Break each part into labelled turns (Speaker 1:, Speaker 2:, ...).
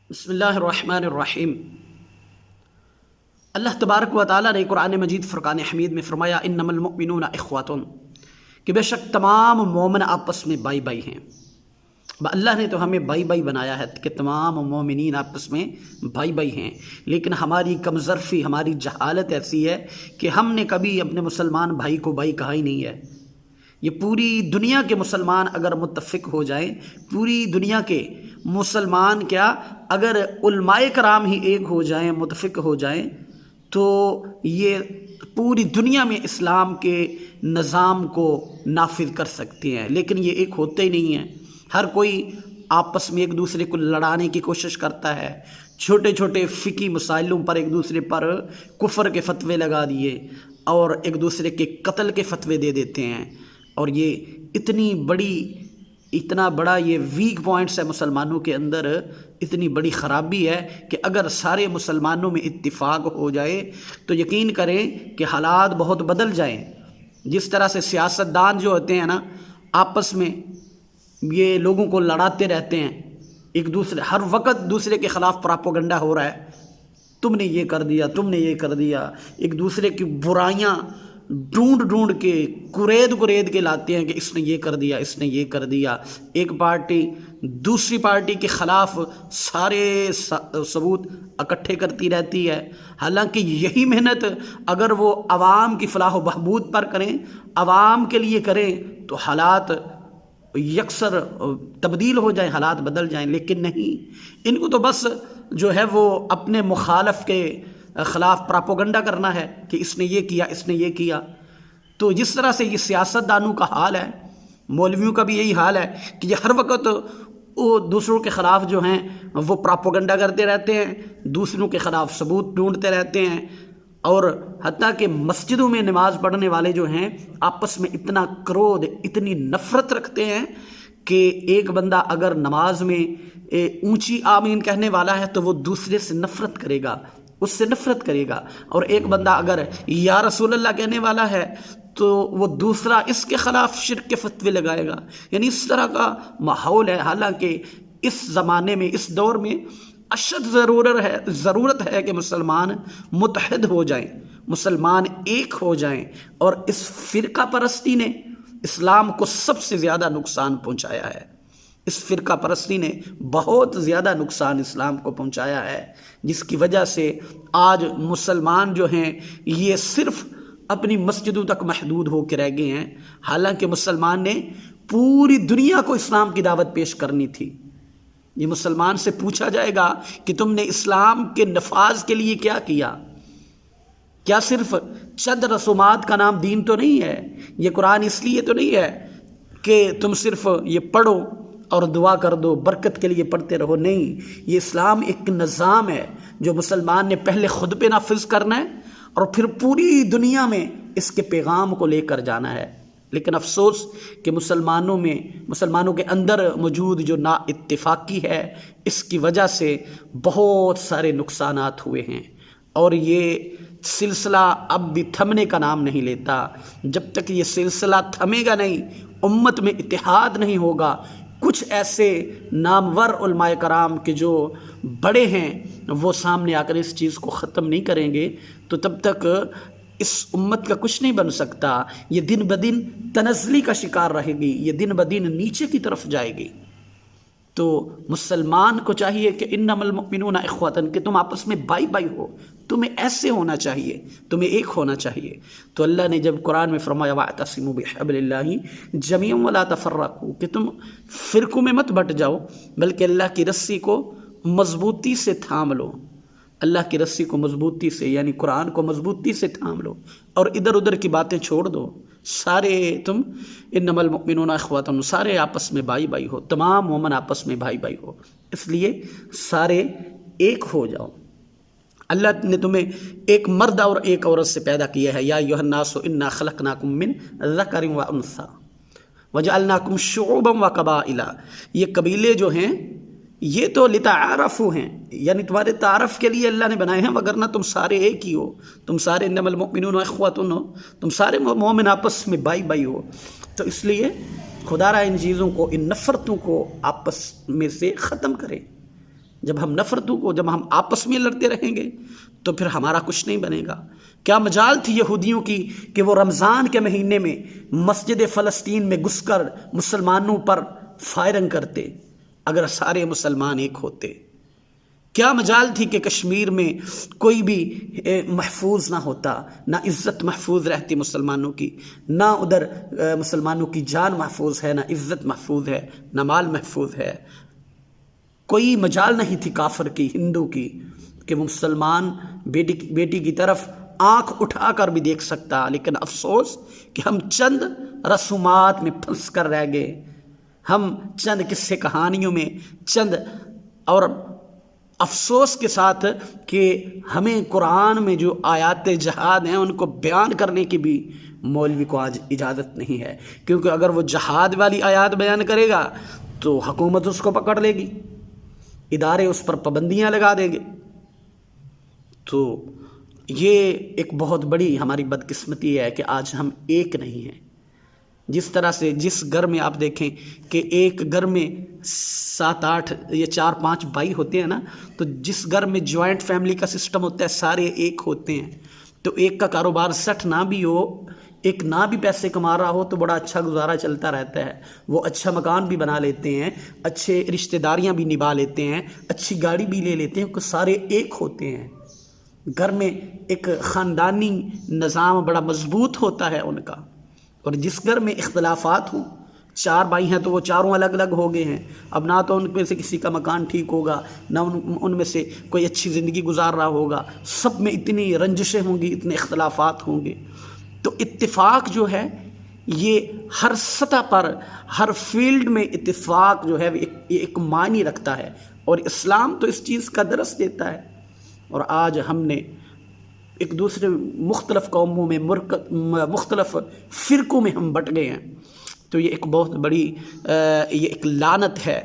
Speaker 1: بسم اللہ الرحمن الرحیم۔ اللہ تبارک و تعالیٰ نے قرآن مجید فرقان حمید میں فرمایا انما المؤمنون اخوۃ، کہ بے شک تمام مومن آپس میں بھائی بھائی ہیں۔ اللہ نے تو ہمیں بھائی بھائی بنایا ہے کہ تمام مومنین آپس میں بھائی بھائی ہیں، لیکن ہماری کم ظرفی، ہماری جہالت ایسی ہے کہ ہم نے کبھی اپنے مسلمان بھائی کو بھائی کہا ہی نہیں ہے۔ یہ پوری دنیا کے مسلمان اگر متفق ہو جائیں، پوری دنیا کے مسلمان کیا اگر علماء کرام ہی ایک ہو جائیں، متفق ہو جائیں، تو یہ پوری دنیا میں اسلام کے نظام کو نافذ کر سکتے ہیں، لیکن یہ ایک ہوتے ہی نہیں ہیں۔ ہر کوئی آپس میں ایک دوسرے کو لڑانے کی کوشش کرتا ہے، چھوٹے چھوٹے فقہی مسائلوں پر ایک دوسرے پر کفر کے فتوے لگا دیے اور ایک دوسرے کے قتل کے فتوے دے دیتے ہیں، اور یہ اتنا بڑا یہ ویک پوائنٹس ہے مسلمانوں کے اندر، اتنی بڑی خرابی ہے کہ اگر سارے مسلمانوں میں اتفاق ہو جائے تو یقین کریں کہ حالات بہت بدل جائیں۔ جس طرح سے سیاستدان جو ہوتے ہیں نا، آپس میں یہ لوگوں کو لڑاتے رہتے ہیں، ایک دوسرے ہر وقت دوسرے کے خلاف پراپوگنڈا ہو رہا ہے، تم نے یہ کر دیا، تم نے یہ کر دیا، ایک دوسرے کی برائیاں ڈھونڈ کے کرید کے لاتے ہیں کہ اس نے یہ کر دیا، اس نے یہ کر دیا۔ ایک پارٹی دوسری پارٹی کے خلاف سارے ثبوت اکٹھے کرتی رہتی ہے، حالانکہ یہی محنت اگر وہ عوام کی فلاح و بہبود پر کریں، عوام کے لیے کریں، تو حالات یکسر تبدیل ہو جائیں، حالات بدل جائیں، لیکن نہیں، ان کو تو بس جو ہے وہ اپنے مخالف کے خلاف پراپوگنڈا کرنا ہے کہ اس نے یہ کیا، اس نے یہ کیا۔ تو جس طرح سے یہ سیاست دانوں کا حال ہے، مولویوں کا بھی یہی حال ہے کہ یہ ہر وقت وہ دوسروں کے خلاف جو ہیں وہ پراپوگنڈا کرتے رہتے ہیں، دوسروں کے خلاف ثبوت ڈھونڈتے رہتے ہیں، اور حتیٰ کہ مسجدوں میں نماز پڑھنے والے جو ہیں آپس میں اتنا کرودھ، اتنی نفرت رکھتے ہیں کہ ایک بندہ اگر نماز میں اونچی آمین کہنے والا ہے تو وہ دوسرے سے نفرت کرے گا، اس سے نفرت کرے گا، اور ایک بندہ اگر یا رسول اللہ کہنے والا ہے تو وہ دوسرا اس کے خلاف شرک کے فتوے لگائے گا۔ یعنی اس طرح کا ماحول ہے، حالانکہ اس زمانے میں، اس دور میں اشد ضرورت ہے کہ مسلمان متحد ہو جائیں، مسلمان ایک ہو جائیں، اور اس فرقہ پرستی نے اسلام کو سب سے زیادہ نقصان پہنچایا ہے۔ اس فرقہ پرستی نے بہت زیادہ نقصان اسلام کو پہنچایا ہے، جس کی وجہ سے آج مسلمان جو ہیں یہ صرف اپنی مسجدوں تک محدود ہو کے رہ گئے ہیں، حالانکہ مسلمان نے پوری دنیا کو اسلام کی دعوت پیش کرنی تھی۔ یہ مسلمان سے پوچھا جائے گا کہ تم نے اسلام کے نفاذ کے لیے کیا کیا؟ کیا صرف چند رسومات کا نام دین تو نہیں ہے؟ یہ قرآن اس لیے تو نہیں ہے کہ تم صرف یہ پڑھو اور دعا کر دو، برکت کے لیے پڑھتے رہو، نہیں، یہ اسلام ایک نظام ہے جو مسلمان نے پہلے خود پہ نافذ کرنا ہے اور پھر پوری دنیا میں اس کے پیغام کو لے کر جانا ہے۔ لیکن افسوس کہ مسلمانوں کے اندر موجود جو نا اتفاقی ہے، اس کی وجہ سے بہت سارے نقصانات ہوئے ہیں، اور یہ سلسلہ اب بھی تھمنے کا نام نہیں لیتا۔ جب تک یہ سلسلہ تھمے گا نہیں، امت میں اتحاد نہیں ہوگا، کچھ ایسے نامور علماء کرام کے جو بڑے ہیں وہ سامنے آ کر اس چیز کو ختم نہیں کریں گے، تو تب تک اس امت کا کچھ نہیں بن سکتا۔ یہ دن بدن تنزلی کا شکار رہے گی، یہ دن بدن نیچے کی طرف جائے گی۔ تو مسلمان کو چاہیے کہ انما المؤمنون اخوۃ، کہ تم آپس میں بھائی بھائی ہو، تمہیں ایسے ہونا چاہیے، تمہیں ایک ہونا چاہیے۔ تو اللہ نے جب قرآن میں فرمایا واعتصموا بحبل اللہ جميعا ولا تفرقوا، کہ تم فرقوں میں مت بٹ جاؤ بلکہ اللہ کی رسی کو مضبوطی سے تھام لو، اللہ کی رسی کو مضبوطی سے، یعنی قرآن کو مضبوطی سے تھام لو، اور ادھر ادھر کی باتیں چھوڑ دو۔ سارے تم انما المؤمنون اخوۃ، سارے آپس میں بھائی بھائی ہو، تمام مومن آپس میں بھائی بھائی ہو، اس لیے سارے ایک ہو جاؤ۔ اللہ نے تمہیں ایک مرد اور ایک عورت سے پیدا کیا ہے، یا ایھا الناس انا خلقناکم من ذکر و انثی وجعلناکم شعوبا وقبائل، یہ قبیلے جو ہیں یہ تو لتعارفوا ہیں، یعنی تمہارے تعارف کے لیے اللہ نے بنائے ہیں، وگرنہ تم سارے ایک ہی ہو، تم سارے انما المؤمنون اخوۃ ہو، تم سارے مومن آپس میں بھائی بھائی ہو۔ تو اس لیے خدا را ان چیزوں کو، ان نفرتوں کو آپس میں سے ختم کرے۔ جب ہم نفرتوں کو، جب ہم آپس میں لڑتے رہیں گے تو پھر ہمارا کچھ نہیں بنے گا۔ کیا مجال تھی یہودیوں کی کہ وہ رمضان کے مہینے میں مسجد فلسطین میں گھس کر مسلمانوں پر فائرنگ کرتے اگر سارے مسلمان ایک ہوتے؟ کیا مجال تھی کہ کشمیر میں کوئی بھی محفوظ نہ ہوتا، نہ عزت محفوظ رہتی مسلمانوں کی، نہ ادھر مسلمانوں کی جان محفوظ ہے، نہ عزت محفوظ ہے، نہ مال محفوظ ہے۔ کوئی مجال نہیں تھی کافر کی، ہندو کی، کہ مسلمان بیٹی کی طرف آنکھ اٹھا کر بھی دیکھ سکتا۔ لیکن افسوس کہ ہم چند رسومات میں پھنس کر رہ گئے، ہم چند قصے کہانیوں میں، چند، اور افسوس کے ساتھ کہ ہمیں قرآن میں جو آیات جہاد ہیں ان کو بیان کرنے کی بھی مولوی کو آج اجازت نہیں ہے، کیونکہ اگر وہ جہاد والی آیات بیان کرے گا تو حکومت اس کو پکڑ لے گی، ادارے اس پر پابندیاں لگا دیں گے۔ تو یہ ایک بہت بڑی ہماری بدقسمتی ہے کہ آج ہم ایک نہیں ہیں۔ جس طرح سے جس گھر میں آپ دیکھیں کہ ایک گھر میں 7-8 یا 4-5 بھائی ہوتے ہیں نا، تو جس گھر میں جوائنٹ فیملی کا سسٹم ہوتا ہے، سارے ایک ہوتے ہیں، تو ایک کا کاروبار سیٹ نہ بھی ہو، ایک نہ بھی پیسے کما رہا ہو تو بڑا اچھا گزارا چلتا رہتا ہے، وہ اچھا مکان بھی بنا لیتے ہیں، اچھے رشتہ داریاں بھی نبھا لیتے ہیں، اچھی گاڑی بھی لے لیتے ہیں، کہ سارے ایک ہوتے ہیں۔ گھر میں ایک خاندانی نظام بڑا مضبوط ہوتا ہے ان کا۔ اور جس گھر میں اختلافات ہوں، 4 بھائی ہیں تو وہ چاروں الگ الگ ہو گئے ہیں، اب نہ تو ان میں سے کسی کا مکان ٹھیک ہوگا، نہ ان میں سے کوئی اچھی زندگی گزار رہا ہوگا، سب میں اتنی رنجشیں ہوں گی، اتنے اختلافات ہوں گے۔ تو اتفاق جو ہے یہ ہر سطح پر، ہر فیلڈ میں اتفاق جو ہے یہ ایک معنی رکھتا ہے، اور اسلام تو اس چیز کا درس دیتا ہے۔ اور آج ہم نے ایک دوسرے مختلف قوموں میں، مختلف فرقوں میں ہم بٹ گئے ہیں۔ تو یہ ایک بہت بڑی یہ ایک لعنت ہے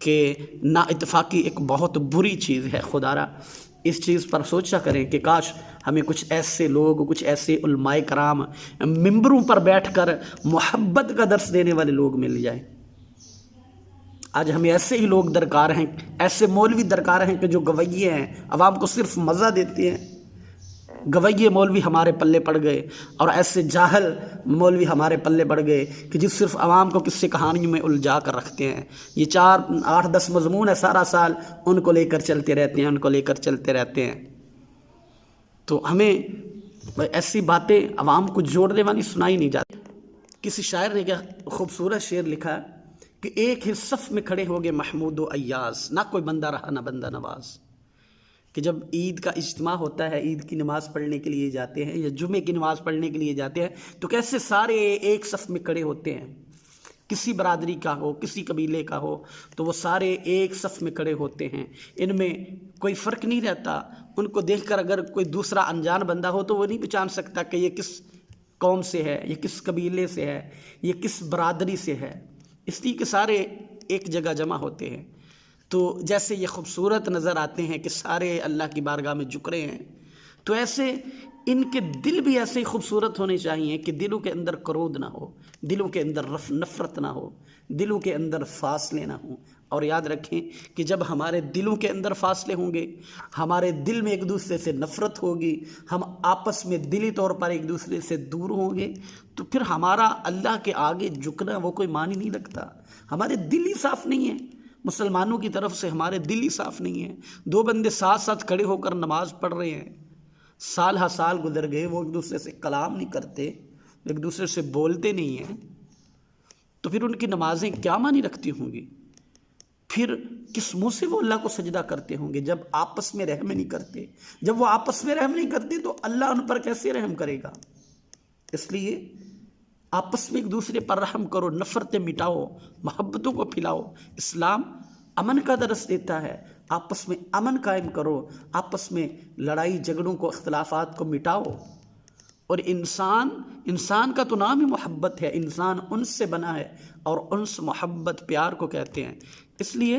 Speaker 1: کہ نا اتفاقی ایک بہت بری چیز ہے۔ خدارا اس چیز پر سوچا کریں کہ کاش ہمیں کچھ ایسے لوگ، کچھ ایسے علماء کرام ممبروں پر بیٹھ کر محبت کا درس دینے والے لوگ مل جائیں۔ آج ہمیں ایسے ہی لوگ درکار ہیں، ایسے مولوی درکار ہیں کہ جو گویے ہیں، عوام کو صرف مزہ دیتے ہیں۔ گویے مولوی ہمارے پلے پڑ گئے، اور ایسے جاہل مولوی ہمارے پلے پڑ گئے کہ جو صرف عوام کو قصے کہانیوں میں الجھا کر رکھتے ہیں۔ یہ 4-8-10 مضمون ہے، سارا سال ان کو لے کر چلتے رہتے ہیں، ان کو لے کر چلتے رہتے ہیں۔ تو ہمیں ایسی باتیں عوام کو جوڑنے والی سنائی نہیں جاتی۔ کسی شاعر نے کیا خوبصورت شعر لکھا کہ ایک ہی صف میں کھڑے ہو گئے محمود و ایاز، نہ کوئی بندہ رہا نہ بندہ نواز۔ کہ جب عید کا اجتماع ہوتا ہے، عید کی نماز پڑھنے کے لیے جاتے ہیں یا جمعے کی نماز پڑھنے کے لیے جاتے ہیں، تو کیسے سارے ایک صف میں کھڑے ہوتے ہیں، کسی برادری کا ہو، کسی قبیلے کا ہو، تو وہ سارے ایک صف میں کھڑے ہوتے ہیں، ان میں کوئی فرق نہیں رہتا۔ ان کو دیکھ کر اگر کوئی دوسرا انجان بندہ ہو تو وہ نہیں پہچان سکتا کہ یہ کس قوم سے ہے، یہ کس قبیلے سے ہے، یہ کس برادری سے ہے، اس لیے کہ سارے ایک جگہ جمع ہوتے ہیں۔ تو جیسے یہ خوبصورت نظر آتے ہیں کہ سارے اللہ کی بارگاہ میں جھک رہے ہیں، تو ایسے ان کے دل بھی ایسے ہی خوبصورت ہونے چاہیے کہ دلوں کے اندر کرود نہ ہو، دلوں کے اندر نفرت نہ ہو، دلوں کے اندر فاصلے نہ ہوں۔ اور یاد رکھیں کہ جب ہمارے دلوں کے اندر فاصلے ہوں گے، ہمارے دل میں ایک دوسرے سے نفرت ہوگی، ہم آپس میں دلی طور پر ایک دوسرے سے دور ہوں گے، تو پھر ہمارا اللہ کے آگے جھکنا وہ کوئی معنی نہیں رکھتا۔ ہمارے دل ہی صاف نہیں ہیں، مسلمانوں کی طرف سے ہمارے دل ہی صاف نہیں ہیں۔ 2 بندے ساتھ ساتھ کھڑے ہو کر نماز پڑھ رہے ہیں، سال ہا سال گزر گئے، وہ ایک دوسرے سے کلام نہیں کرتے، ایک دوسرے سے بولتے نہیں ہیں، تو پھر ان کی نمازیں کیا معنی رکھتی ہوں گی؟ پھر کس منہ سے وہ اللہ کو سجدہ کرتے ہوں گے جب آپس میں رحم نہیں کرتے؟ جب وہ آپس میں رحم نہیں کرتے تو اللہ ان پر کیسے رحم کرے گا؟ اس لیے آپس میں ایک دوسرے پر رحم کرو، نفرتیں مٹاؤ، محبتوں کو پھیلاؤ۔ اسلام امن کا درس دیتا ہے، آپس میں امن قائم کرو، آپس میں لڑائی جھگڑوں کو، اختلافات کو مٹاؤ۔ اور انسان کا تو نام ہی محبت ہے، انسان انس سے بنا ہے، اور انس محبت پیار کو کہتے ہیں۔ اس لیے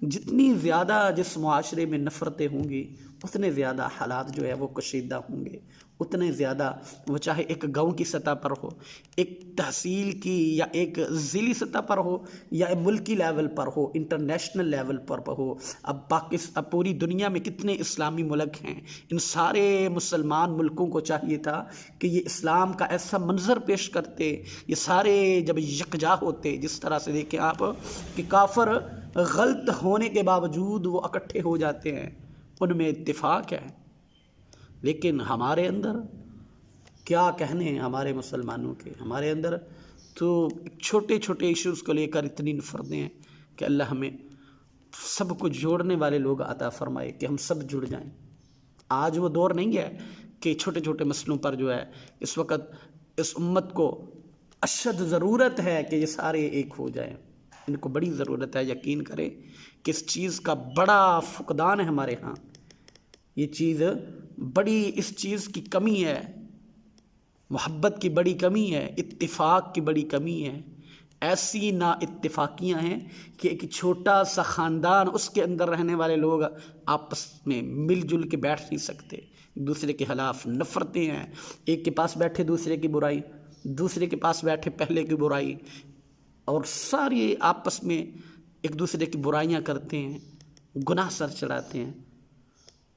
Speaker 1: جتنی زیادہ جس معاشرے میں نفرتیں ہوں گی اتنے زیادہ حالات جو ہے وہ کشیدہ ہوں گے، اتنے زیادہ وہ چاہے ایک گاؤں کی سطح پر ہو، ایک تحصیل کی یا ایک ضلعی سطح پر ہو، یا ملکی لیول پر ہو، انٹرنیشنل لیول پر ہو۔ اب پوری دنیا میں کتنے اسلامی ملک ہیں، ان سارے مسلمان ملکوں کو چاہیے تھا کہ یہ اسلام کا ایسا منظر پیش کرتے، یہ سارے جب یکجا ہوتے، جس طرح سے دیکھیں آپ کہ کافر غلط ہونے کے باوجود وہ اکٹھے ہو جاتے ہیں، ان میں اتفاق ہے۔ لیکن ہمارے اندر کیا کہنے ہیں ہمارے مسلمانوں کے، ہمارے اندر تو چھوٹے چھوٹے ایشوز کو لے کر اتنی نفرتیں ہیں کہ اللہ ہمیں سب کو جوڑنے والے لوگ عطا فرمائے کہ ہم سب جڑ جائیں۔ آج وہ دور نہیں ہے کہ چھوٹے چھوٹے مسئلوں پر جو ہے اس وقت اس امت کو اشد ضرورت ہے کہ یہ سارے ایک ہو جائیں، ان کو بڑی ضرورت ہے۔ یقین کریں کہ اس چیز کا بڑا فقدان ہے ہمارے ہاں، یہ چیز بڑی، اس چیز کی کمی ہے، محبت کی بڑی کمی ہے، اتفاق کی بڑی کمی ہے۔ ایسی نا اتفاقیاں ہیں کہ ایک چھوٹا سا خاندان، اس کے اندر رہنے والے لوگ آپس میں مل جل کے بیٹھ نہیں سکتے، ایک دوسرے کے خلاف نفرتیں ہیں، ایک کے پاس بیٹھے دوسرے کی برائی، دوسرے کے پاس بیٹھے پہلے کی برائی، اور سارے آپس میں ایک دوسرے کی برائیاں کرتے ہیں، گناہ سر چڑھاتے ہیں۔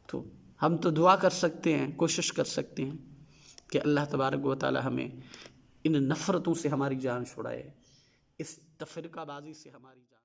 Speaker 1: تو ہم تو دعا کر سکتے ہیں، کوشش کر سکتے ہیں کہ اللہ تبارک و تعالی ہمیں ان نفرتوں سے ہماری جان چھڑائے، اس تفرقہ بازی سے ہماری جان